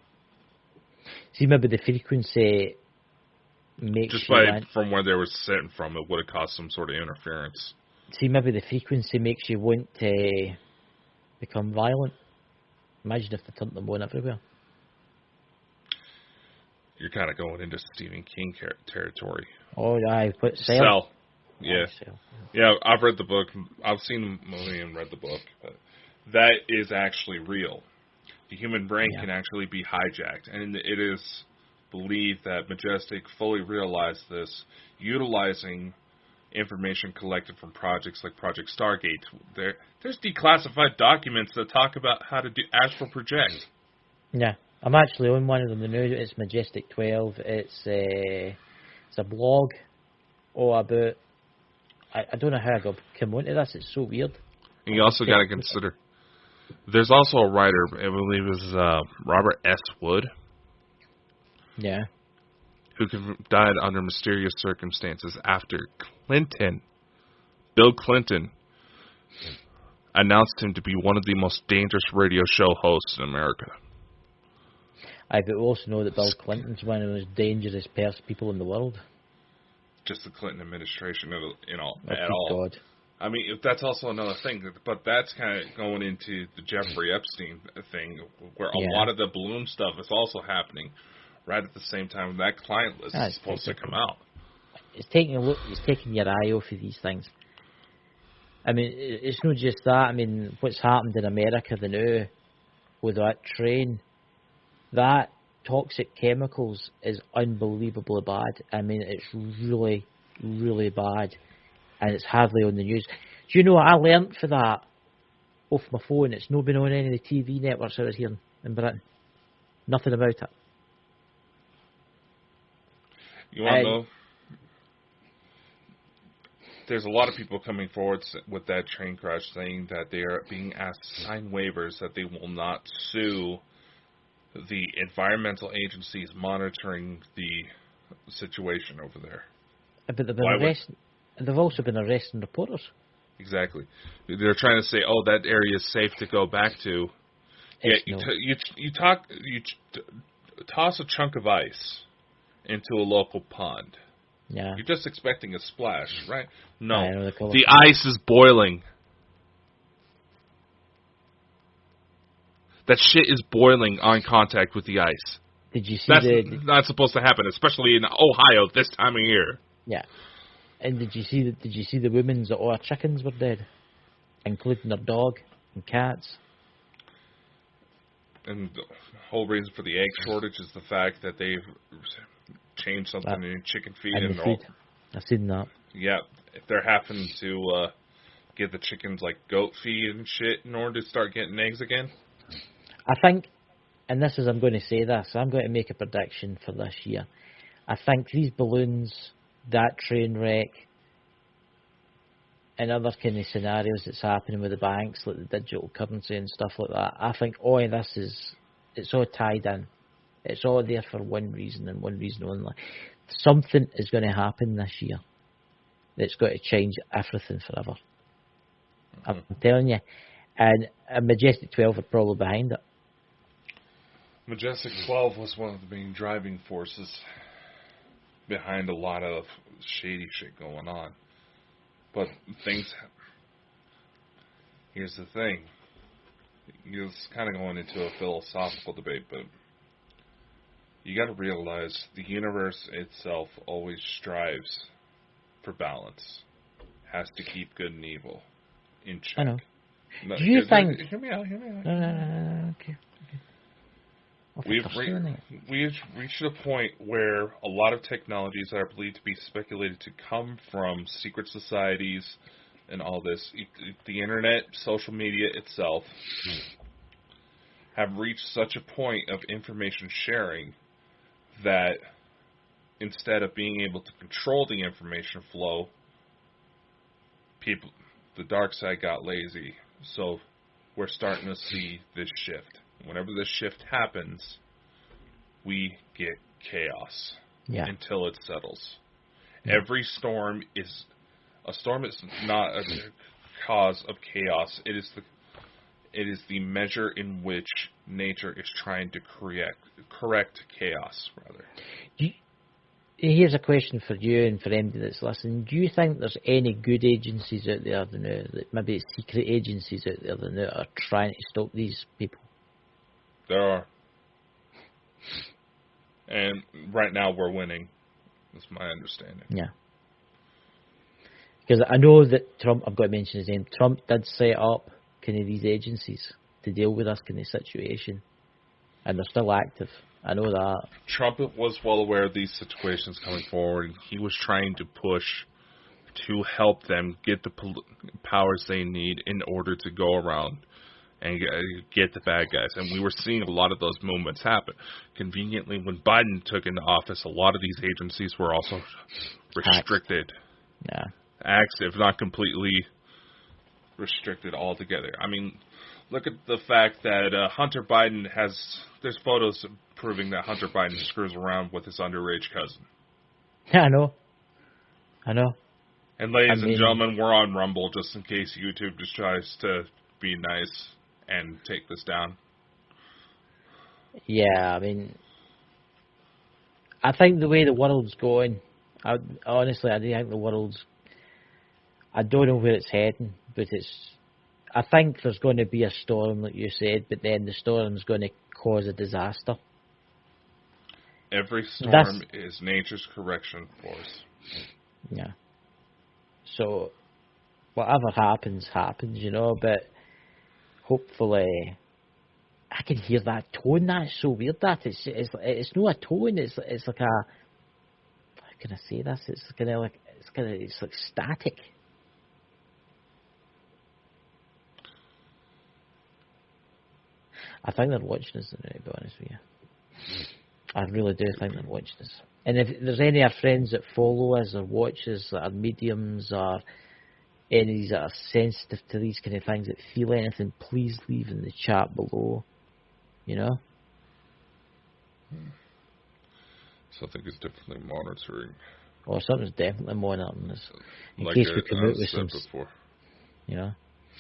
See, maybe the frequency makes just from where they were sitting from, it would have caused some sort of interference. See, maybe the frequency makes you want to become violent. Imagine if they turned them on everywhere. You're kind of going into Stephen King territory. Oh, yeah, put Cell. Yeah. Cell. Yeah, I've read the book. I've seen the movie and read the book. But that is actually real. The human brain can actually be hijacked. And it is believed that Majestic fully realized this, utilizing information collected from projects like Project Stargate. There's declassified documents that talk about how to do astral project. Yeah. I'm actually on one of them. The new it's Majestic 12. It's a blog about. I don't know how I came onto this. It's so weird. And you also got to consider. There's also a writer. I believe it was Robert S. Wood. Yeah. Who died under mysterious circumstances after Bill Clinton, announced him to be one of the most dangerous radio show hosts in America. I but also know that Bill Clinton's one of the most dangerous people in the world. Just the Clinton administration, at all. God. I mean, that's also another thing, but that's kind of going into the Jeffrey Epstein thing, where a lot of the balloon stuff is also happening right at the same time that client list is supposed to come out. It's taking a look. It's taking your eye off of these things. I mean, it's not just that. I mean, what's happened in America now with that train, that toxic chemicals is unbelievably bad. I mean, it's really, really bad, and it's hardly on the news. Do you know what I learnt for that off my phone? It's not been on any of the TV networks I was hearing in Britain. Nothing about it. You want to know? There's a lot of people coming forward with that train crash saying that they are being asked to sign waivers that they will not sue the environmental agencies monitoring the situation over there. But they've also been arresting reporters. Exactly. They're trying to say, "Oh, that area is safe to go back to." You toss a chunk of ice into a local pond. Yeah. You're just expecting a splash, right? No, I know the ice is boiling. That shit is boiling on contact with the ice. Did you see That's not supposed to happen, especially in Ohio this time of year. Yeah. And did you see the women that all our chickens were dead, including their dog and cats? And the whole reason for the egg shortage is the fact that they've changed something in chicken feed and the food. I've seen that. Yeah, if they're having to give the chickens like goat feed and shit in order to start getting eggs again. I think, and this is, I'm going to say this, I'm going to make a prediction for this year. I think these balloons, that train wreck, and other kind of scenarios that's happening with the banks, like the digital currency and stuff like that, I think all of this it's all tied in. It's all there for one reason and one reason only. Something is going to happen this year that's going to change everything forever. I'm telling you. And Majestic 12 are probably behind it. Majestic 12 was one of the main driving forces behind a lot of shady shit going on. But here's the thing. It's kind of going into a philosophical debate, but you got to realize the universe itself always strives for balance. Has to keep good and evil in check. I know. No, do you think... Hear me out. No. Okay. We've reached a point where a lot of technologies that are believed to be speculated to come from secret societies and all this, the internet, social media itself, have reached such a point of information sharing that instead of being able to control the information flow, the dark side got lazy. So we're starting to see this shift. Whenever this shift happens, we get chaos until it settles. Yeah. Every storm is not a cause of chaos. It is the measure in which nature is trying to correct chaos, rather. Here's a question for you and for anybody that's listening. Do you think there's any good agencies out there now, maybe it's secret agencies out there that are trying to stop these people? There are. And right now we're winning. That's my understanding. Yeah. Because I know that Trump, I've got to mention his name, Trump did set up kind of these agencies to deal with this kind of situation. And they're still active. I know that. Trump was well aware of these situations coming forward. He was trying to push to help them get the powers they need in order to go around and get the bad guys. And we were seeing a lot of those movements happen. Conveniently, when Biden took into office, a lot of these agencies were also restricted. Yeah. Axed, if not completely restricted altogether. I mean, look at the fact that Hunter Biden there's photos proving that Hunter Biden screws around with his underage cousin. Yeah, I know. And ladies and gentlemen, we're on Rumble just in case YouTube just tries to be nice and take this down. Yeah, I mean, I think the way the world's going, honestly, I think the world's, I don't know where it's heading, but I think there's going to be a storm, like you said, but then the storm's going to cause a disaster. Every storm is nature's correction force. Yeah. So, whatever happens, you know, but hopefully, I can hear that tone. That's so weird. That it's not a tone. It's like a, how can I say this? It's like static. I think they're watching us, to be honest with you. I really do think they're watching us. And if there's any of our friends that follow us or watch us that are mediums or any that are sensitive to these kind of things that feel anything, please leave in the chat below. You know? Something is definitely monitoring. Or something's definitely monitoring us. In Like case we come out with said some... before. Yeah.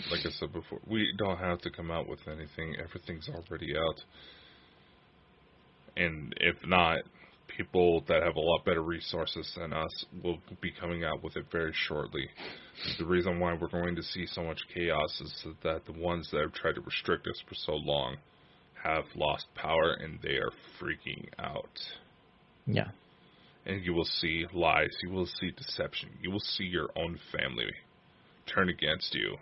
Like I said before, we don't have to come out with anything. Everything's already out. And if not, people that have a lot better resources than us will be coming out with it very shortly. The reason why we're going to see so much chaos is that the ones that have tried to restrict us for so long have lost power and they are freaking out. Yeah. And you will see lies, you will see deception, you will see your own family turn against you.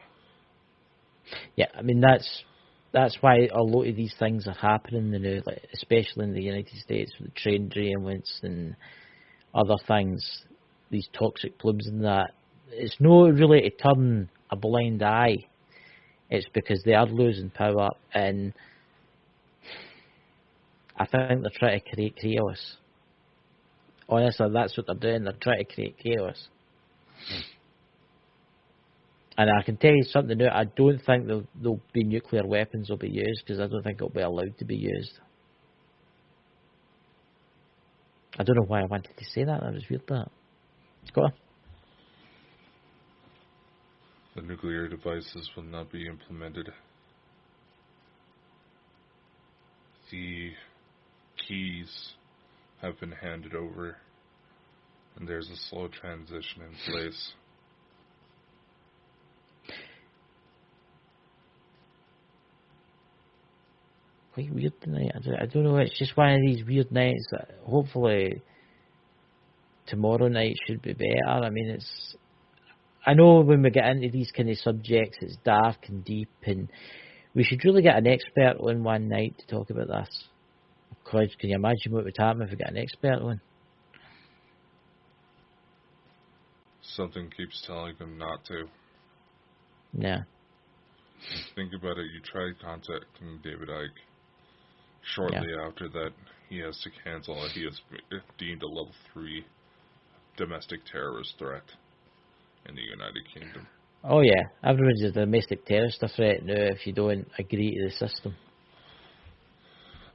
Yeah, I mean, that's why a lot of these things are happening now, like, especially in the United States with the train derailments and other things, these toxic plumes and that. It's not really to turn a blind eye. It's because they are losing power, and I think they're trying to create chaos. Honestly, that's what they're doing. They're trying to create chaos. And I can tell you something now, I don't think there'll be nuclear weapons will be used, because I don't think it'll be allowed to be used. I don't know why I wanted to say that. That was weird, that. Scott? The nuclear devices will not be implemented. The keys have been handed over, and there's a slow transition in place. Quite weird tonight. I don't know. It's just one of these weird nights that hopefully tomorrow night should be better. I mean, I know when we get into these kind of subjects, it's dark and deep, and we should really get an expert on one night to talk about this. Because can you imagine what would happen if we get an expert on? Something keeps telling them not to. Yeah. Think about it. You tried contacting David Icke. Shortly after that, he has to cancel it. He is deemed a level 3 domestic terrorist threat in the United Kingdom. Oh yeah, everyone's a domestic terrorist threat now if you don't agree to the system.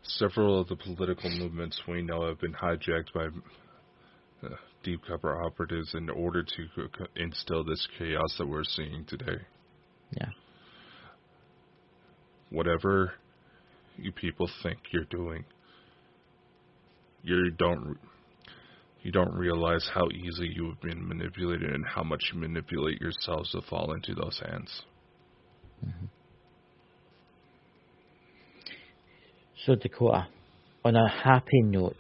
Several of the political movements we know have been hijacked by deep cover operatives in order to instill this chaos that we're seeing today. Yeah. Whatever you people think you're doing, you don't realize how easily you have been manipulated and how much you manipulate yourselves to fall into those hands. Mm-hmm. So Dakota, on a happy note,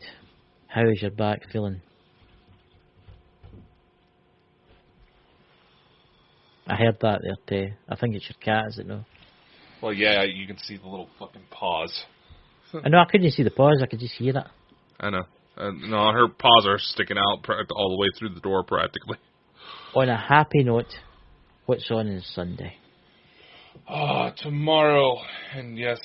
how is your back feeling? I heard that there too. I think it's your cat, is it no? Well, yeah, you can see the little fucking paws. I know, I couldn't see the paws, I could just hear it. I know. No, her paws are sticking out all the way through the door practically. On a happy note, what's on Sunday? Tomorrow, and yes,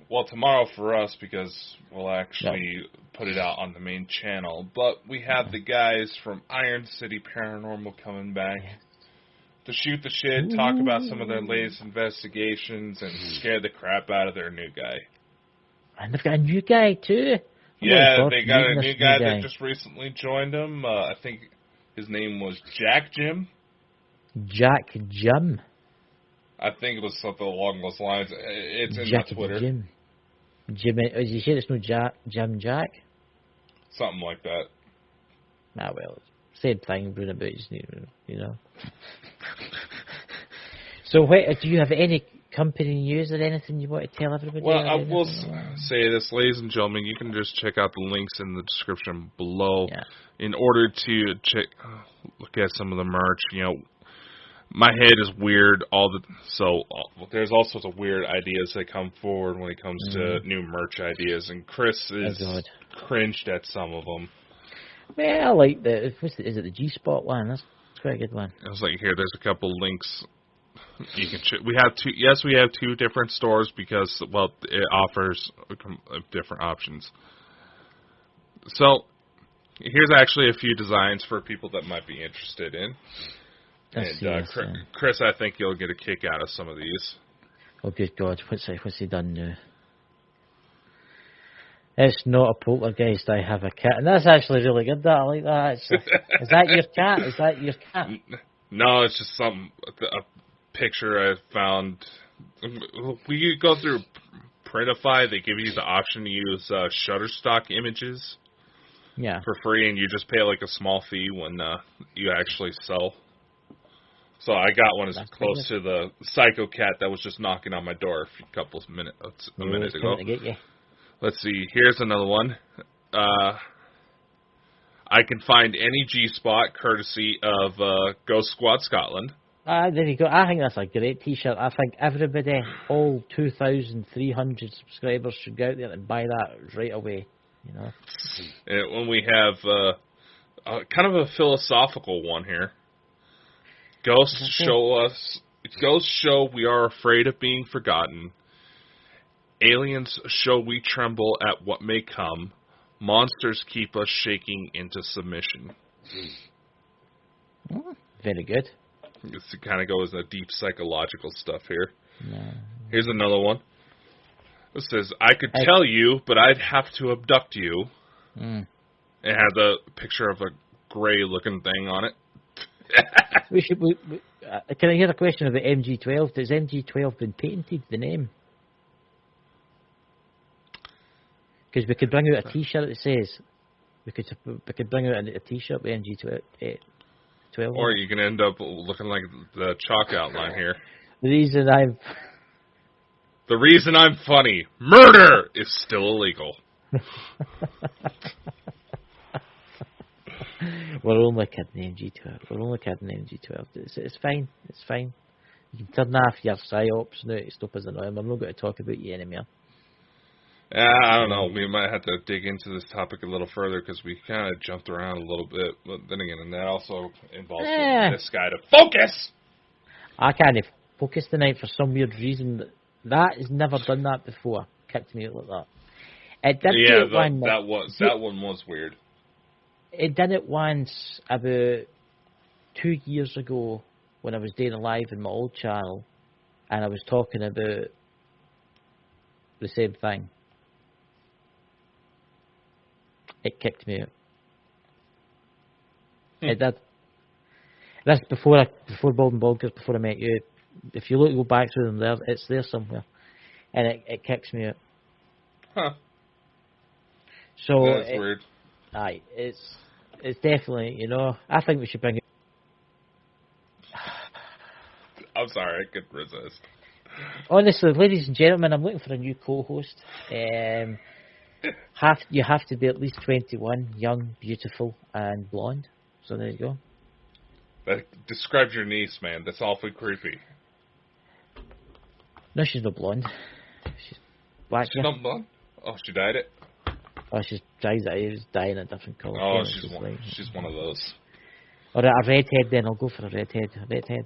well, tomorrow for us because we'll actually put it out on the main channel. But we have the guys from Iron City Paranormal coming back to shoot the shit, talk about some of their latest investigations, and scare the crap out of their new guy. And they've got a new guy too. Yeah, they got a new guy that just recently joined them. I think his name was Jack Jim. Jack Jim. I think it was something along those lines. It's in Jack my Twitter. Jim. Is you sure it's no Jim Jack? Something like that. Ah, well, same thing, Bruno, but you know. So, do you have any company news or anything you want to tell everybody? Well, I will say this, ladies and gentlemen. You can just check out the links in the description below in order to look at some of the merch. You know, my head is weird. There's all sorts of weird ideas that come forward when it comes to new merch ideas, and Chris is cringed at some of them. Well, I like is it the G-Spot one? That's quite a good one. I was like, here, there's a couple links. You can we have two. Yes, we have two different stores because it offers different options. So here's actually a few designs for people that might be interested in. And Chris, I think you'll get a kick out of some of these. Oh, good God! What's he done now? It's not a poltergeist, I have a cat. And that's actually really good, that. I like that. Is that your cat? Is that your cat? No, it's just a picture I found. We go through Printify. They give you the option to use Shutterstock images for free, and you just pay like a small fee when you actually sell. So I got one that's close to the psycho cat that was just knocking on my door a minute ago. To get you. Let's see. Here's another one. I can find any G-spot courtesy of Ghost Squad Scotland. There you go. I think that's a great T-shirt. I think everybody, all 2,300 subscribers, should go out there and buy that right away. You know. And when we have kind of a philosophical one here. Ghosts show we are afraid of being forgotten. Aliens show we tremble at what may come. Monsters keep us shaking into submission. Very good. It kind of goes into deep psychological stuff here. Here's another one. It says, I could tell you, but I'd have to abduct you. It has a picture of a gray-looking thing on it. Can I hear a question about MG12? Has MG12 been patented, the name? Because we could bring out a T-shirt that says, we could bring out a T-shirt with MG12. Or you can end up looking like the chalk outline here. The reason I'm funny, murder is still illegal. We're only kidding, MG12. We're only kidding, MG12. It's fine. It's fine. You can turn off your psyops now to stop us annoying. We're not going to talk about you anymore. I don't know. We might have to dig into this topic a little further because we kind of jumped around a little bit. But then again, and that also involves this guy to focus. I can't focus tonight for some weird reason. That has never done that before. Kicked me out like that. It did that one was weird. It did it once about 2 years ago when I was doing a live in my old channel, and I was talking about the same thing. It kicked me out. It did. That's before Bald and Bonkers, before I met you. If you go back through them there, it's there somewhere. And it kicks me out. Huh. So that's weird. Aye, it's definitely, I think we should bring it. I'm sorry, I couldn't resist. Honestly, ladies and gentlemen, I'm looking for a new co-host. You have to be at least 21, young, beautiful, and blonde. So there you go. That describes your niece, man. That's awfully creepy. No, she's not blonde. She's black. She's not blonde? Oh, she dyed it? Oh, she's dying a different colour. Oh, she's one of those. Or a redhead then. I'll go for a redhead. Redhead.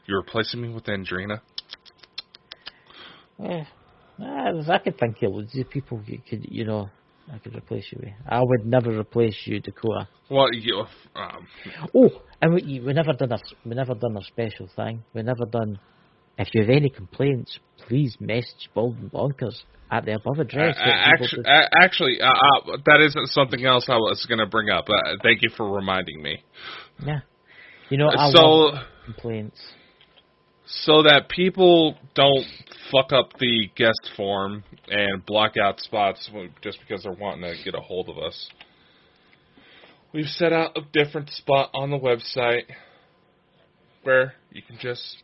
You're replacing me with Andrina? I could think of loads of people I could replace you with. I would never replace you, Dakota. Well, and we never done a special thing. We never done. If you have any complaints, please message Bald and Bonkers at the above address. Actually, that isn't something else I was going to bring up. Thank you for reminding me. Yeah, I love complaints. So that people don't fuck up the guest form and block out spots just because they're wanting to get a hold of us. We've set out a different spot on the website where you can just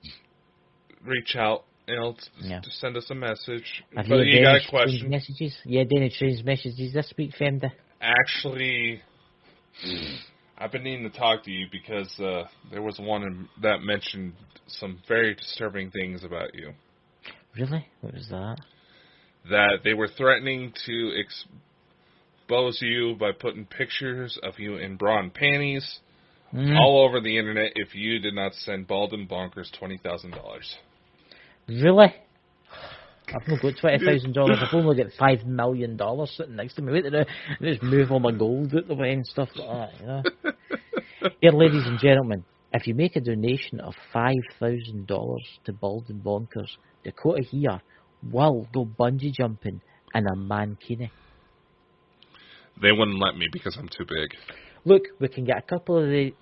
reach out and just send us a message. Have but you got a question? Messages? Yeah, Danny Train's messages this week, Femda. Actually, I've been needing to talk to you because there was one that mentioned some very disturbing things about you. Really? What was that? That they were threatening to expose you by putting pictures of you in bra and panties all over the internet if you did not send Bald and Bonkers $20,000. Really? I've not got $20,000. I've only got $5 million sitting next to me. Wait to just move all my gold out the way and stuff like that. Here, ladies and gentlemen, if you make a donation of $5,000 to Bald and Bonkers, Dakota here will go bungee jumping in a mankini. They wouldn't let me because I'm too big. Look, we can get a couple of the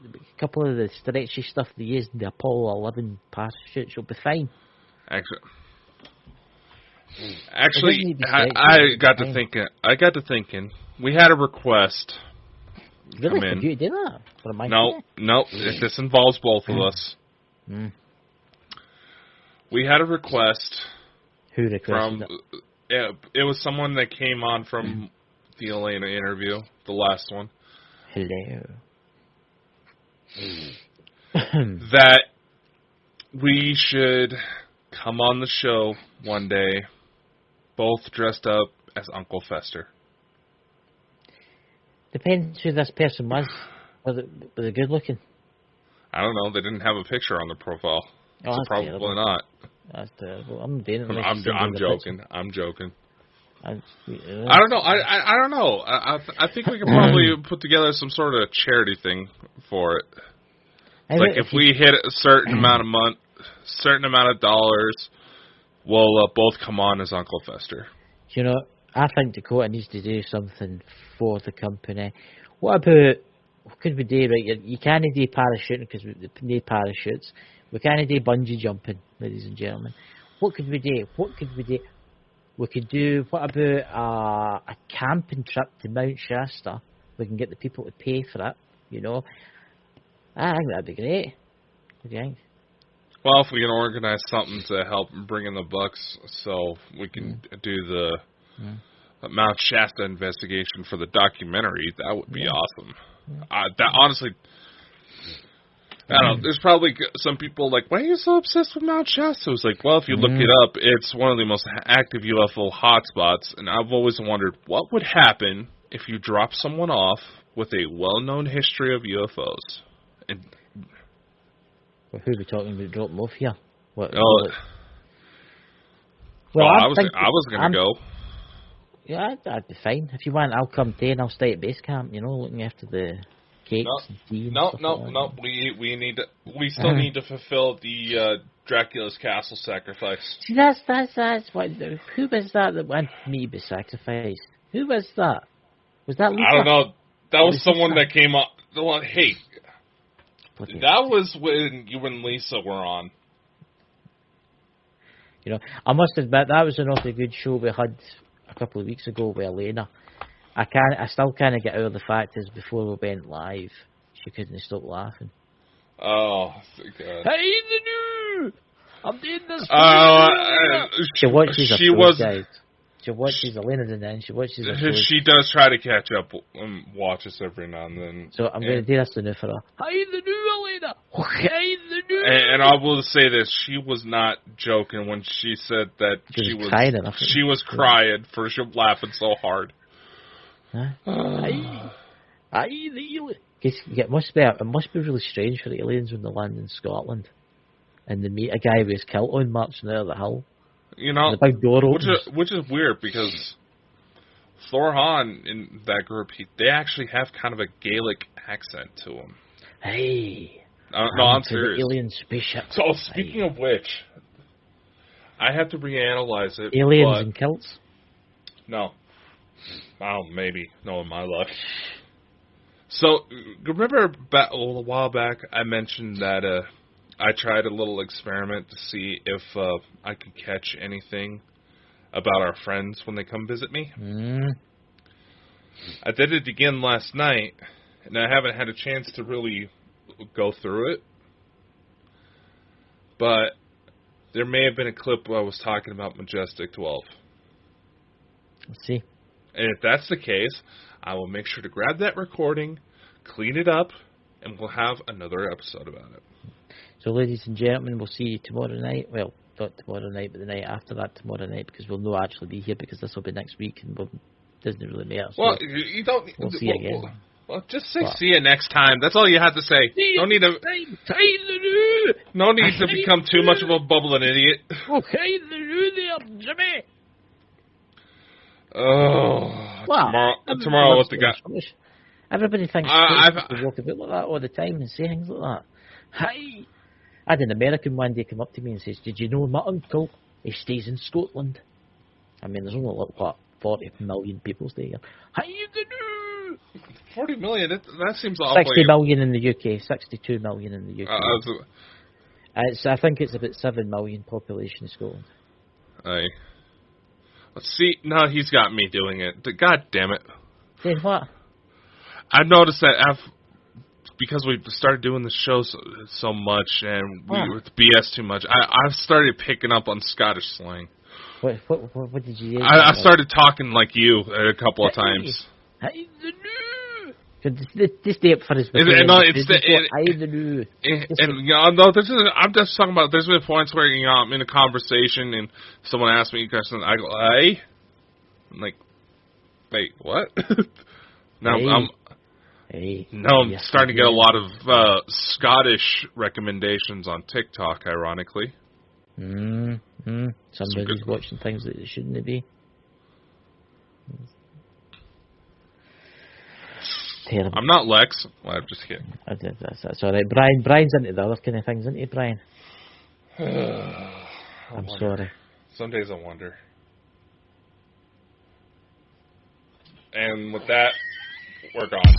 stretchy stuff they used in the Apollo 11 parachutes. You'll be fine. Actually, I got to thinking. We had a request. Really? Come in. Could you do that for a mankini? No. This involves both of us. Mm. We had a request. Who requested it? It was someone that came on from the Elena interview, the last one. Hello. That we should come on the show one day, both dressed up as Uncle Fester. Depends who this person was. Was it good looking? I don't know. They didn't have a picture on their profile. Oh, so probably terrible. not. That's terrible. I'm doing it. I'm joking. I'm joking. I don't know. I don't know. I think we could probably put together some sort of charity thing for it. Like if we hit a certain amount of dollars, we'll both come on as Uncle Fester. You know, I think Dakota needs to do something for the company. What could we do? Right, you can't do parachuting because we need parachutes. We can't do bungee jumping, ladies and gentlemen. What could we do? We could do, what about a camping trip to Mount Shasta? We can get the people to pay for it, you know. I think that'd be great. What do you think? Well, if we can organize something to help bring in the bucks so we can do the Mount Shasta investigation for the documentary, that would be awesome. That honestly... I don't know, there's probably some people like, why are you so obsessed with Mount Shasta? It's like, well, if you look it up, it's one of the most active UFO hotspots, and I've always wondered, what would happen if you drop someone off with a well-known history of UFOs? And, well, who are we talking about dropping off here? Well, I was going to go. Yeah, that'd be fine. If you want, I'll come too, and I'll stay at base camp, you know, looking after the... cakes and tea and no. We still need to fulfill the Dracula's castle sacrifice. See, that's what. Who was that wanted me to be sacrificed? Who was that? Was that Lisa? I don't know. That was someone that came up. Hey, that was when you and Lisa were on. You know, I must admit that was an awfully good show we had a couple of weeks ago with Elena. I still can't get over the fact is before we went live, she couldn't stop laughing. Oh, thank God. Hey, the new! I'm doing this. She watches guys. She watches Elena and then she watches her shows. She does try to catch up and watch us every now and then. So I'm going to do this to for her. Hey, the new Elena! Hey, the new! And I will say this, she was not joking when she said that she was crying for laughing so hard. Huh? It must be really strange for the aliens when they land in Scotland and they meet a guy with his kilt on marching out of the hill. You know, the big door opens. Which is weird because Thor Hahn in that group, they actually have kind of a Gaelic accent to him. Hey, no, I'm serious. The alien spaceship. So speaking of which, I have to reanalyze it. Aliens and kilts? No. Oh, maybe. No, in my luck. So, remember a while back I mentioned that I tried a little experiment to see if I could catch anything about our friends when they come visit me? I did it again last night, and I haven't had a chance to really go through it. But there may have been a clip where I was talking about Majestic 12. Let's see. And if that's the case, I will make sure to grab that recording, clean it up, and we'll have another episode about it. So, ladies and gentlemen, we'll see you tomorrow night. Well, not tomorrow night, but the night after that tomorrow night, because we'll not actually be here because this will be next week, and it doesn't really matter. So well, you don't. We'll see you again. Well, just say see you next time. That's all you have to say. No need to. No need to become too much of a bubbling idiot. Okay, there, Jimmy. Oh, tomorrow was the guy. Everybody thinks we walk about like that all the time and say things like that. Hi. I had an American one day come up to me and says, "Did you know my uncle He stays in Scotland. I mean, there's only what 40 million people stay here. How you gonna do? 40 million. That seems awfully. 60 million in the UK. 62 million in the UK. I think it's about 7 million population in Scotland. Let's see. No, he's got me doing it. God damn it. Then what? I've noticed that because we started doing the show so much and we were BS too much, I've started picking up on Scottish slang. What did you use? I started talking like you a couple of times. This day up for his. I'm just talking about. There's been points where I'm in a conversation and someone asks me a question. I go, "Hey," I'm like, "Wait, what?" I'm starting to get a lot of Scottish recommendations on TikTok. Ironically, somebody's watching things that they shouldn't be. Terrible. I'm not Lex. Well, I'm just kidding. That's all right. Brian's into the other kind of things, isn't he, Brian? I'm sorry. Some days I wonder. And with that, we're gone.